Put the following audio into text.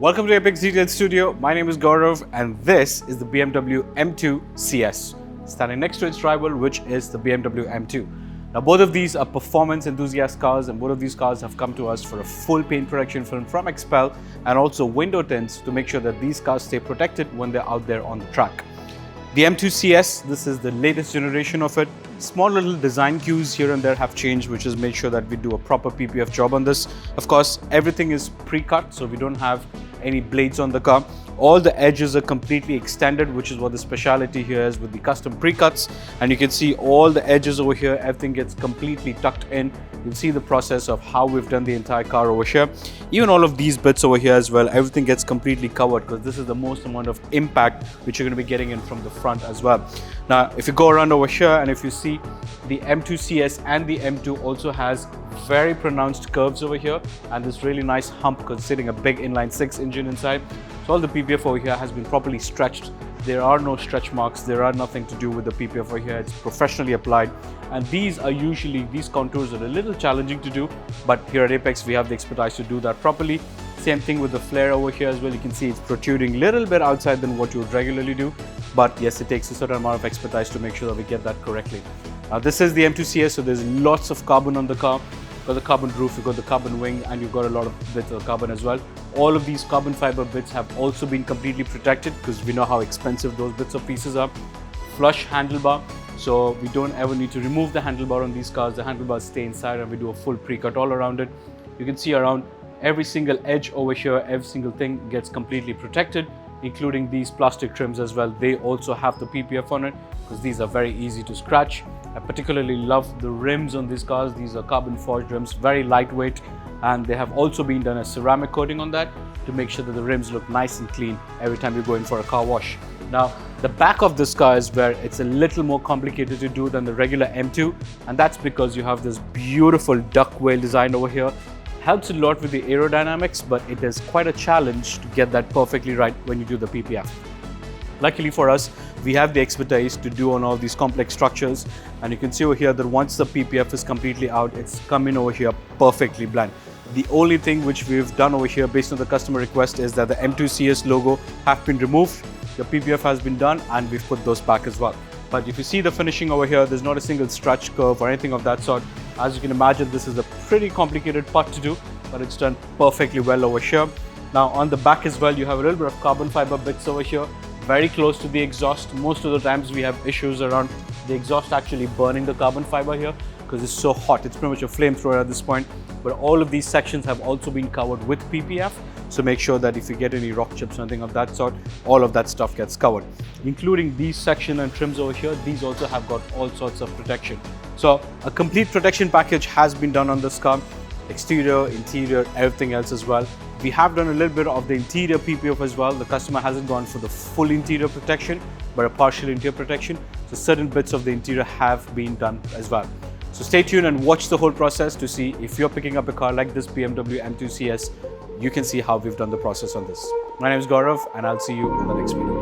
Welcome to Apex Detail Studio. My name is Gaurav and this is the BMW M2 CS. Standing next to its rival, which is the BMW M2. Now both of these are performance enthusiast cars and both of these cars have come to us for a full paint protection film from XPEL and also window tints to make sure that these cars stay protected when they're out there on the track. The M2 CS, this is the latest generation of it. Small little design cues here and there have changed, which has made sure that we do a proper PPF job on this. Of course, everything is pre-cut, so we don't have any blades on the car. All the edges are completely extended, which is what the speciality here is with the custom pre-cuts. And you can see all the edges over here, everything gets completely tucked in. You'll see the process of how we've done the entire car over here. Even all of these bits over here as well, everything gets completely covered because this is the most amount of impact which you're going to be getting in from the front as well. Now, if you go around over here and if you see the M2 CS and the M2 also has very pronounced curves over here and this really nice hump considering a big inline-6 engine inside. So all the PPF over here has been properly stretched. There are no stretch marks, there are nothing to do with the PPF over here. It's professionally applied and these contours are a little challenging to do, but here at Apex we have the expertise to do that properly. Same thing with the flare over here as well. You can see it's protruding a little bit outside than what you would regularly do, but yes, it takes a certain amount of expertise to make sure that we get that correctly. This is the M2 CS, so there's lots of carbon on the car. You've got the carbon roof, you've got the carbon wing, and you've got a lot of bits of carbon as well. All of these carbon fiber bits have also been completely protected because we know how expensive those bits of pieces are. Flush handlebar, so we don't ever need to remove the handlebar on these cars. The handlebars stay inside and we do a full pre-cut all around it. You can see around every single edge over here, every single thing gets completely protected, including these plastic trims as well. They also have the PPF on it because these are very easy to scratch. I particularly love the rims on these cars. These are carbon forged rims, very lightweight, and they have also been done a ceramic coating on that to make sure that the rims look nice and clean every time you go in for a car wash. Now, the back of this car is where it's a little more complicated to do than the regular M2, and that's because you have this beautiful duck wheel design over here. Helps a lot with the aerodynamics, but it is quite a challenge to get that perfectly right when you do the PPF. Luckily for us, we have the expertise to do on all these complex structures, and you can see over here that once the PPF is completely out, it's coming over here perfectly bland. The only thing which we've done over here based on the customer request is that the M2 CS logo have been removed, the PPF has been done, and we've put those back as well. But if you see the finishing over here, there's not a single stretch curve or anything of that sort. As you can imagine, this is a pretty complicated part to do, but it's done perfectly well over here. Now on the back as well, you have a little bit of carbon fiber bits over here, very close to the exhaust. Most of the times we have issues around the exhaust actually burning the carbon fiber here because it's so hot. It's pretty much a flamethrower at this point. But all of these sections have also been covered with PPF. So make sure that if you get any rock chips or anything of that sort, all of that stuff gets covered. Including these section and trims over here, these also have got all sorts of protection. So a complete protection package has been done on this car. Exterior, interior, everything else as well. We have done a little bit of the interior PPF as well. The customer hasn't gone for the full interior protection, but a partial interior protection. So certain bits of the interior have been done as well. So stay tuned and watch the whole process to see if you're picking up a car like this BMW M2 CS, you can see how we've done the process on this. My name is Gaurav and I'll see you in the next video.